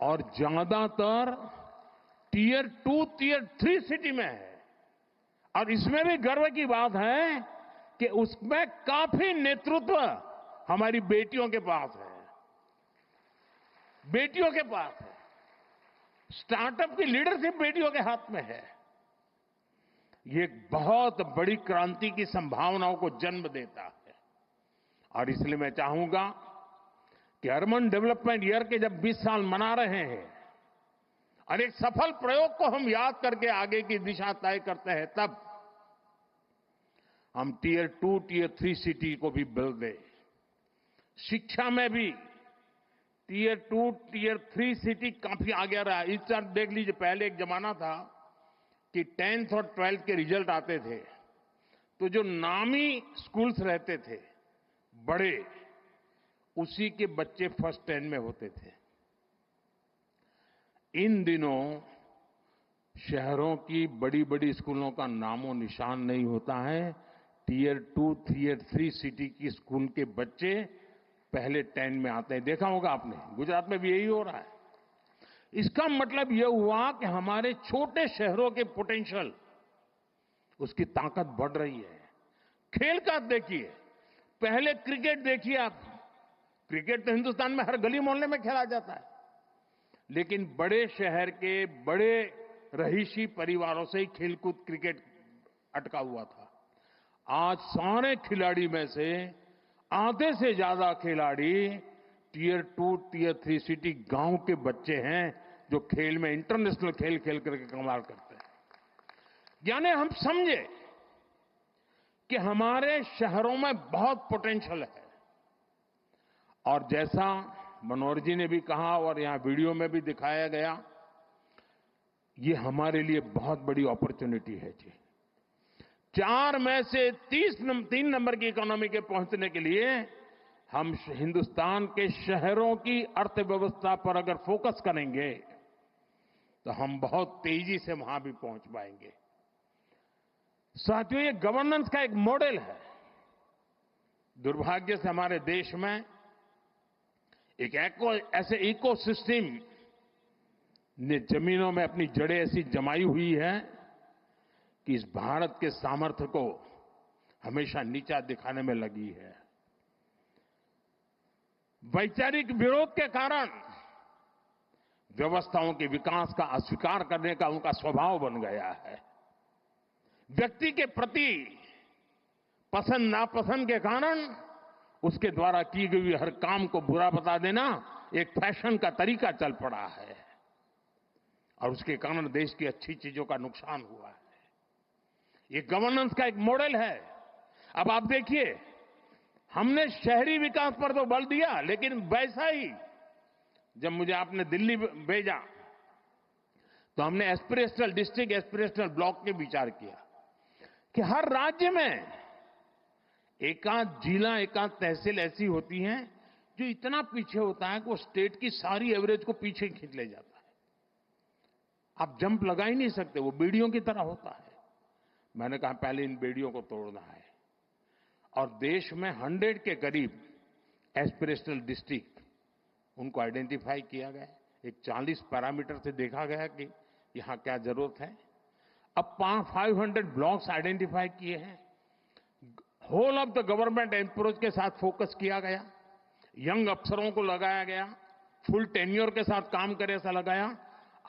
और ज्यादातर टियर 2 टियर 3 सिटी में है। और इसमें भी गर्व की बात है कि उसमें काफी नेतृत्व हमारी बेटियों के पास है, बेटियों के पास है। स्टार्टअप की लीडरशिप बेटियों के हाथ में है। ये एक बहुत बड़ी क्रांति की संभावनाओं को जन्म देता है। और इसलिए मैं चाहूंगा कि अर्बन डेवलपमेंट ईयर के जब 20 साल मना रहे हैं और एक सफल प्रयोग को हम याद करके आगे की दिशा तय करते हैं, तब हम टियर 2 टियर 3 सिटी को भी बल दें। शिक्षा में भी टियर 2 टियर 3 सिटी काफी आगे रहा। इस तरह देख लीजिए, पहले एक जमाना था कि 10th और 12th के रिजल्ट आते थे तो जो नामी स्कूल्स रहते थे बड़े, उसी के बच्चे फर्स्ट 10 में होते थे। इन दिनों शहरों की बड़ी बड़ी स्कूलों का नामो निशान नहीं होता है। टियर 2 टियर 3 सिटी की स्कूल के बच्चे पहले 10 में आते हैं। देखा होगा आपने, गुजरात में भी यही हो रहा है। इसका मतलब यह हुआ कि हमारे छोटे शहरों के पोटेंशियल, उसकी ताकत बढ़ रही है। खेल का देखिए, पहले क्रिकेट देखिए आप, क्रिकेट तो हिंदुस्तान में हर गली मोहल्ले में खेला जाता है, लेकिन बड़े शहर के बड़े रहीशी परिवारों से ही खेलकूद क्रिकेट अटका हुआ था। आज सारे खिलाड़ी में से आधे से ज्यादा खिलाड़ी टियर 2 टियर 3 सिटी गांव के बच्चे हैं जो खेल में इंटरनेशनल खेल खेल करके कमाल करते हैं। यानी हम समझे कि हमारे शहरों में बहुत पोटेंशियल है। और जैसा मनोहर जी ने भी कहा और यहां वीडियो में भी दिखाया गया, ये हमारे लिए बहुत बड़ी अपॉर्चुनिटी है जी। 4 में से 3 नंबर की इकोनॉमी के पहुंचने के लिए हम हिंदुस्तान के शहरों की अर्थव्यवस्था पर अगर फोकस करेंगे तो हम बहुत तेजी से वहां भी पहुंच पाएंगे। साथियों, ये गवर्नेंस का एक मॉडल है। दुर्भाग्य से हमारे देश में एक ऐसे इकोसिस्टम ने जमीनों में अपनी जड़ें ऐसी जमाई हुई है कि इस भारत के सामर्थ्य को हमेशा नीचा दिखाने में लगी है। वैचारिक विरोध के कारण व्यवस्थाओं के विकास का अस्वीकार करने का उनका स्वभाव बन गया है। व्यक्ति के प्रति पसंद नापसंद के कारण उसके द्वारा की गई हर काम को बुरा बता देना एक फैशन का तरीका चल पड़ा है और उसके कारण देश की अच्छी चीजों का नुकसान हुआ है। ये गवर्नेंस का एक मॉडल है। अब आप देखिए, हमने शहरी विकास पर तो बल दिया, लेकिन वैसा ही जब मुझे आपने दिल्ली भेजा तो हमने एस्पिरेशनल डिस्ट्रिक्ट, एस्पिरेशनल ब्लॉक के विचार किया कि हर राज्य में एकाध जिला, एकाध तहसील ऐसी होती हैं जो इतना पीछे होता है कि वो स्टेट की सारी एवरेज को पीछे खींच ले जाता है। आप जंप लगा ही नहीं सकते, वो बेड़ियों की तरह होता है। मैंने कहा पहले इन बेड़ियों को तोड़ना है और देश में 100 के करीब एस्पिरेशनल डिस्ट्रिक्ट उनको आइडेंटिफाई किया गया, एक 40 पैरामीटर से देखा गया कि यहां क्या जरूरत है। अब 500 ब्लॉक्स आइडेंटिफाई किए हैं। होल ऑफ द गवर्नमेंट एम्प्रोच के साथ फोकस किया गया, यंग अफसरों को लगाया गया, फुल टेन्योर के साथ काम करे ऐसा लगाया।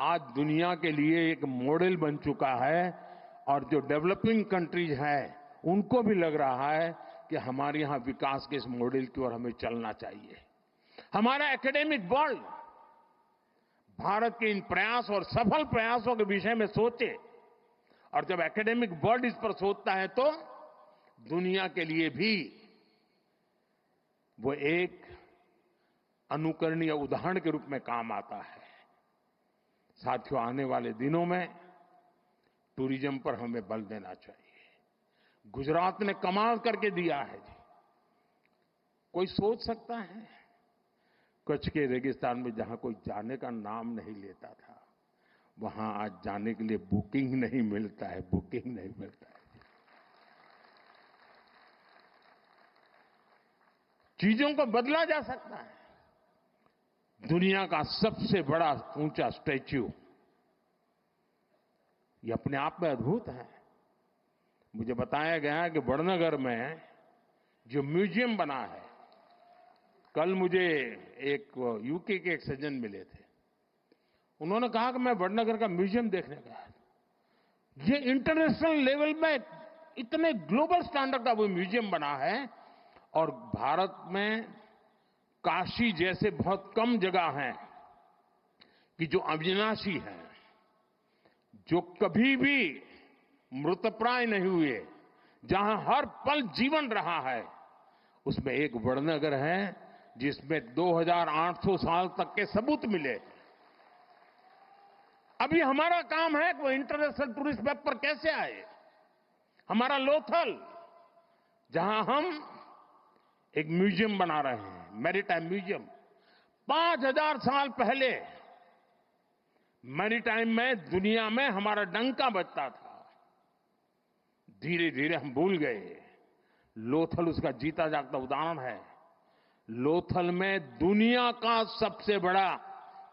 आज दुनिया के लिए एक मॉडल बन चुका है और जो डेवलपिंग कंट्रीज है उनको भी लग रहा है कि हमारे यहां विकास के इस मॉडल की ओर हमें चलना चाहिए। हमारा एकेडमिक वर्ल्ड भारत के इन प्रयास और सफल प्रयासों के विषय में सोचे, और जब एकेडमिक वर्ल्ड इस पर सोचता है तो दुनिया के लिए भी वो एक अनुकरणीय उदाहरण के रूप में काम आता है। साथियों, आने वाले दिनों में टूरिज्म पर हमें बल देना चाहिए। गुजरात ने कमाल करके दिया है जी। कोई सोच सकता है कच्छ के रेगिस्तान में जहां कोई जाने का नाम नहीं लेता था, वहां आज जाने के लिए बुकिंग नहीं मिलता है, बुकिंग नहीं मिलता है। चीजों को बदला जा सकता है। दुनिया का सबसे बड़ा ऊंचा स्टैच्यू, ये अपने आप में अद्भुत है। मुझे बताया गया कि वडनगर में जो म्यूजियम बना है, कल मुझे एक यूके के एक सज्जन मिले थे, उन्होंने कहा कि मैं वडनगर का म्यूजियम देखने गया। ये इंटरनेशनल लेवल में इतने ग्लोबल स्टैंडर्ड का वो म्यूजियम बना है, और भारत में काशी जैसे बहुत कम जगह हैं कि जो अविनाशी हैं, जो कभी भी मृतप्राय नहीं हुए, जहां हर पल जीवन रहा है, उसमें एक वडनगर है जिसमें 2800 साल तक के सबूत मिले। अभी हमारा काम है कि वो इंटरनेशनल टूरिस्ट मैप पर कैसे आए। हमारा लोथल, जहां हम एक म्यूजियम बना रहे हैं, मैरीटाइम म्यूजियम, 5000 साल पहले मैरीटाइम में दुनिया में हमारा डंका बजता था। धीरे धीरे हम भूल गए। लोथल उसका जीता जागता उदाहरण है। लोथल में दुनिया का सबसे बड़ा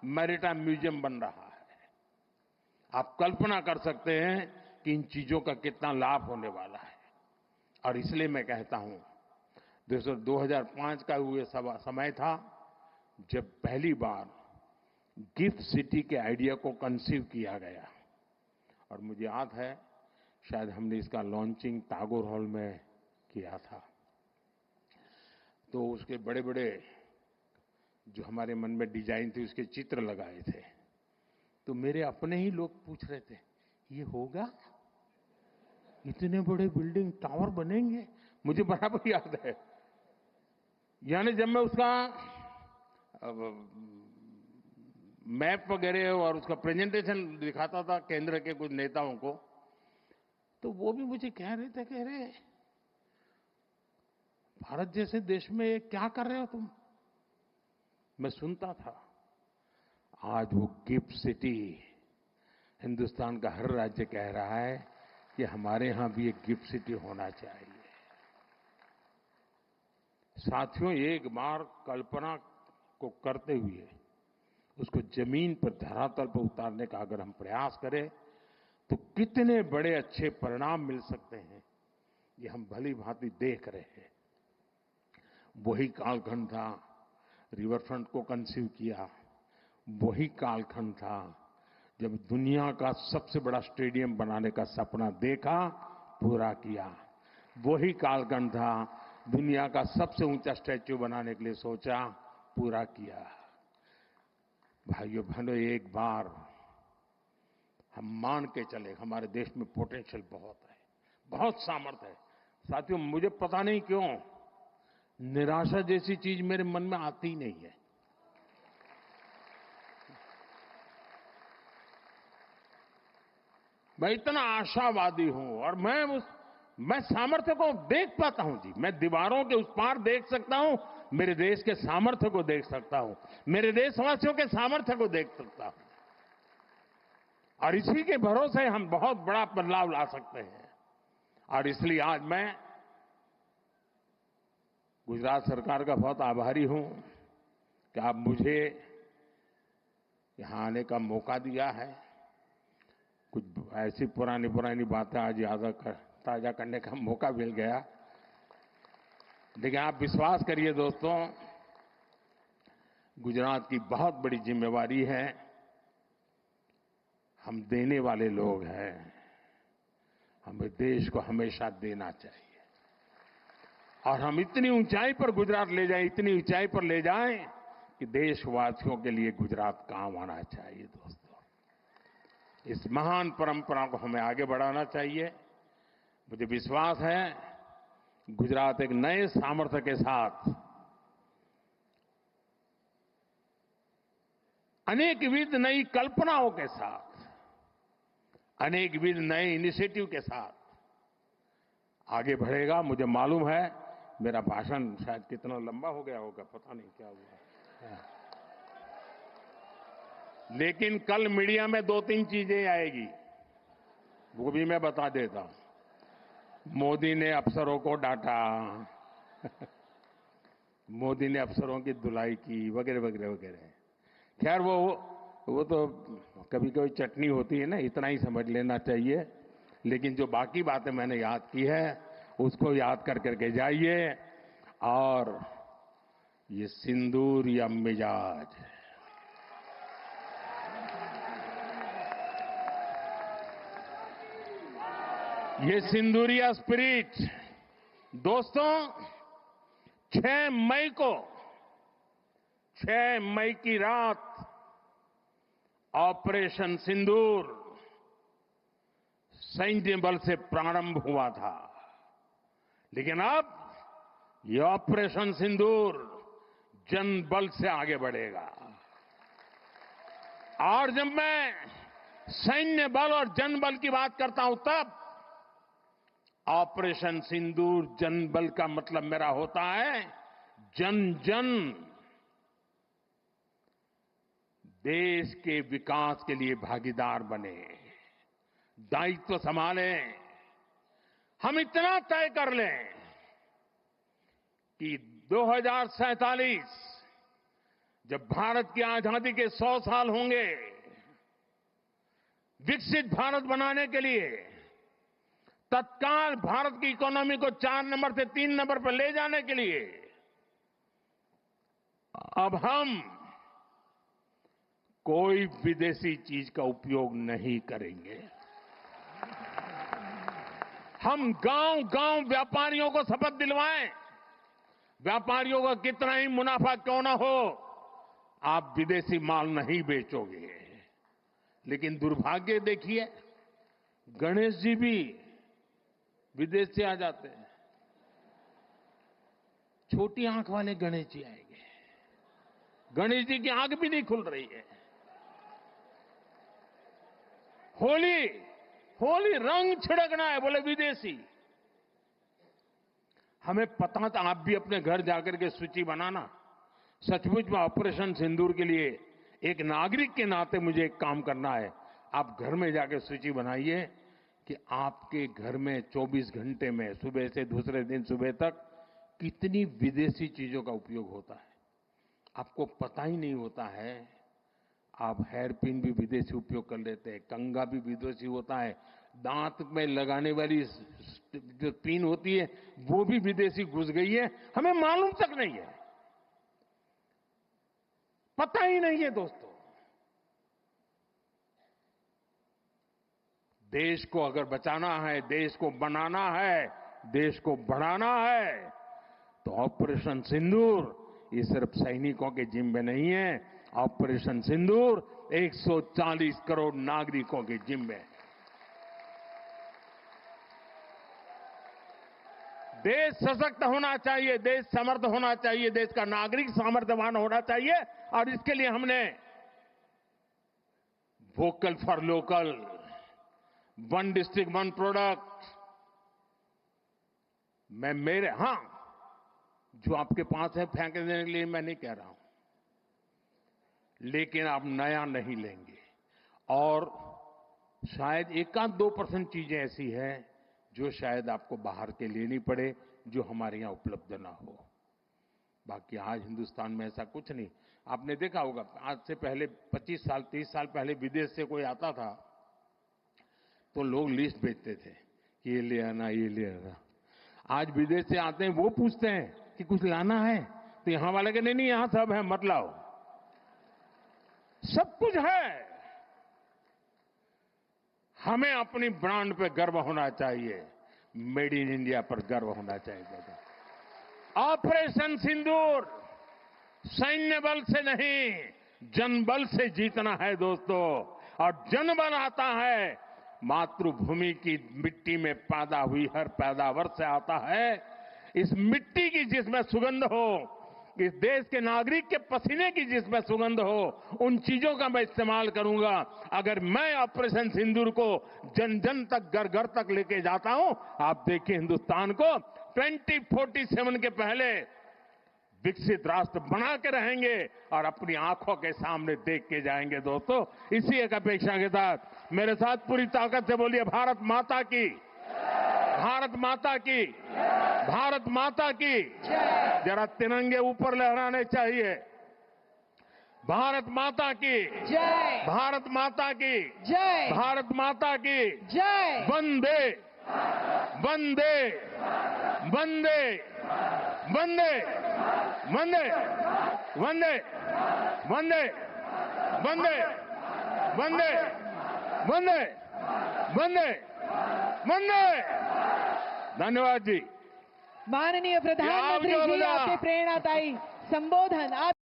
मैरीटाइम म्यूजियम बन रहा है। आप कल्पना कर सकते हैं कि इन चीजों का कितना लाभ होने वाला है। और इसलिए मैं कहता हूं, 2005 का हुए समय था जब पहली बार गिफ्ट सिटी के आइडिया को कंसीव किया गया, और मुझे याद है शायद हमने इसका लॉन्चिंग टैगोर हॉल में किया था। तो उसके बड़े बड़े जो हमारे मन में डिजाइन थी उसके चित्र लगाए थे। तो मेरे अपने ही लोग पूछ रहे थे, ये होगा? इतने बड़े बिल्डिंग टावर बनेंगे? मुझे बराबर याद है। यानी जब मैं उसका मैप वगैरह और उसका प्रेजेंटेशन दिखाता था केंद्र के कुछ नेताओं को, तो वो भी मुझे कह रहे भारत जैसे देश में क्या कर रहे हो तुम। मैं सुनता था। आज वो गिफ्ट सिटी, हिंदुस्तान का हर राज्य कह रहा है कि हमारे यहां भी एक गिफ्ट सिटी होना चाहिए। साथियों, एक बार कल्पना को करते हुए उसको जमीन पर, धरातल पर उतारने का अगर हम प्रयास करें तो कितने बड़े अच्छे परिणाम मिल सकते हैं, ये हम भली भांति देख रहे हैं। वही कालखंड था, रिवर फ्रंट को कंसीव किया। वही कालखंड था जब दुनिया का सबसे बड़ा स्टेडियम बनाने का सपना देखा, पूरा किया। वही कालखंड था दुनिया का सबसे ऊंचा स्टैच्यू बनाने के लिए सोचा, पूरा किया। भाइयों बहनों, एक बार हम मान के चले, हमारे देश में पोटेंशियल बहुत है, बहुत सामर्थ्य है। साथियों, मुझे पता नहीं क्यों निराशा जैसी चीज मेरे मन में आती ही नहीं है। मैं इतना आशावादी हूं, और मैं सामर्थ्य को देख पाता हूं जी। मैं दीवारों के उस पार देख सकता हूं, मेरे देश के सामर्थ्य को देख सकता हूं, मेरे देशवासियों के सामर्थ्य को देख सकता हूं, और इसी के भरोसे हम बहुत बड़ा बदलाव ला सकते हैं। और इसलिए आज मैं गुजरात सरकार का बहुत आभारी हूं कि आप मुझे यहां आने का मौका दिया है। कुछ ऐसी पुरानी पुरानी बातें आज ताजा करने का मौका मिल गया। लेकिन आप विश्वास करिए दोस्तों, गुजरात की बहुत बड़ी जिम्मेवारी है। हम देने वाले लोग हैं, हमें देश को हमेशा देना चाहिए और हम इतनी ऊंचाई पर गुजरात ले जाएं, इतनी ऊंचाई पर ले जाएं कि देशवासियों के लिए गुजरात काम आना चाहिए। दोस्तों, इस महान परंपरा को हमें आगे बढ़ाना चाहिए। मुझे विश्वास है गुजरात एक नए सामर्थ्य के साथ, अनेकविध नई कल्पनाओं के साथ, अनेकविध नए इनिशिएटिव के साथ आगे बढ़ेगा। मुझे मालूम है मेरा भाषण शायद कितना लंबा हो गया होगा, पता नहीं क्या हुआ, लेकिन कल मीडिया में 2-3 चीजें आएगी, वो भी मैं बता देता हूं। मोदी ने अफसरों को डांटा मोदी ने अफसरों की धुलाई की, वगैरह वगैरह वगैरह। खैर वो तो कभी कभी चटनी होती है ना, इतना ही समझ लेना चाहिए। लेकिन जो बाकी बातें मैंने याद की है उसको याद कर करके जाइए। और ये सिंदूर या मिजाज, ये सिंदूरिया स्पिरिट, दोस्तों 6 मई की रात ऑपरेशन सिंदूर सैन्य बल से प्रारंभ हुआ था, लेकिन अब ये ऑपरेशन सिंदूर जनबल से आगे बढ़ेगा। और जब मैं सैन्य बल और जनबल की बात करता हूं, तब ऑपरेशन सिंदूर जनबल का मतलब मेरा होता है जन जन देश के विकास के लिए भागीदार बने, दायित्व संभालें। हम इतना तय कर लें कि 2047 जब भारत की आजादी के 100 साल होंगे, विकसित भारत बनाने के लिए तत्काल भारत की इकोनॉमी को 4 नंबर से 3 नंबर पर ले जाने के लिए अब हम कोई विदेशी चीज का उपयोग नहीं करेंगे। हम गांव-गांव व्यापारियों को शपथ दिलवाएं, व्यापारियों का कितना ही मुनाफा क्यों ना हो, आप विदेशी माल नहीं बेचोगे। लेकिन दुर्भाग्य देखिए, गणेश जी भी विदेश से आ जाते हैं। छोटी आंख वाले गणेश जी आएंगे, गणेश जी की आंख भी नहीं खुल रही है। होली रंग छिड़कना है, बोले विदेशी। हमें पता था, आप भी अपने घर जाकर के सूची बनाना। सचमुच में ऑपरेशन सिंदूर के लिए एक नागरिक के नाते मुझे एक काम करना है। आप घर में जाकर सूची बनाइए कि आपके घर में 24 घंटे में सुबह से दूसरे दिन सुबह तक कितनी विदेशी चीजों का उपयोग होता है। आपको पता ही नहीं होता है। आप हेयर पिन भी विदेशी उपयोग कर लेते हैं, कंघा भी विदेशी होता है, दांत में लगाने वाली जो पिन होती है वो भी विदेशी घुस गई है, हमें मालूम तक नहीं है, पता ही नहीं है। दोस्तों, देश को अगर बचाना है, देश को बनाना है, देश को बढ़ाना है, तो ऑपरेशन सिंदूर ये सिर्फ सैनिकों के जिम्मे नहीं है। ऑपरेशन सिंदूर 140 करोड़ नागरिकों के जिम्मे है। देश सशक्त होना चाहिए, देश समर्थ होना चाहिए, देश का नागरिक सामर्थ्यवान होना चाहिए। और इसके लिए हमने vocal for local, one district one product, जो आपके पास है फेंक देने के लिए मैं नहीं कह रहा हूं, लेकिन आप नया नहीं लेंगे। और शायद 1-2% चीजें ऐसी हैं जो शायद आपको बाहर के लेनी पड़े, जो हमारे यहां उपलब्ध ना हो। बाकी आज हिंदुस्तान में ऐसा कुछ नहीं। आपने देखा होगा, आज से पहले 25 साल 30 साल पहले विदेश से कोई आता था तो लोग लिस्ट भेजते थे कि ये ले आना, ये ले आना। आज विदेश से आते हैं, वो पूछते हैं कि कुछ लाना है, तो यहां वाले के नहीं, यहां सब है, मत लाओ, सब कुछ है। हमें अपनी ब्रांड पे गर्व होना चाहिए, मेड इन इंडिया पर गर्व होना चाहिए। ऑपरेशन सिंदूर सैन्य बल से नहीं, जनबल से जीतना है दोस्तों। और जनबल आता है मातृभूमि की मिट्टी में पैदा हुई हर पैदावार से आता है। इस मिट्टी की जिसमें सुगंध हो, इस देश के नागरिक के पसीने की जिसमें सुगंध हो, उन चीजों का मैं इस्तेमाल करूंगा। अगर मैं ऑपरेशन सिंदूर को जन जन तक, घर घर तक लेके जाता हूं, आप देखिए हिंदुस्तान को 2047 के पहले विकसित राष्ट्र बना के रहेंगे और अपनी आंखों के सामने देख के जाएंगे दोस्तों। इसी एक अपेक्षा के साथ मेरे साथ पूरी ताकत से बोलिए, भारत माता की, भारत माता की, भारत माता की। जरा तिरंगे ऊपर लहराने चाहिए। भारत माता की जय, भारत माता की जय, भारत माता की जय। वंदे वंदे वंदे वंदे वंदे वंदे वंदे वंदे वंदे वंदे वंदे वंदे। धन्यवाद जी। माननीय प्रधानमंत्री जी, आपके प्रेरणादायी संबोधन आप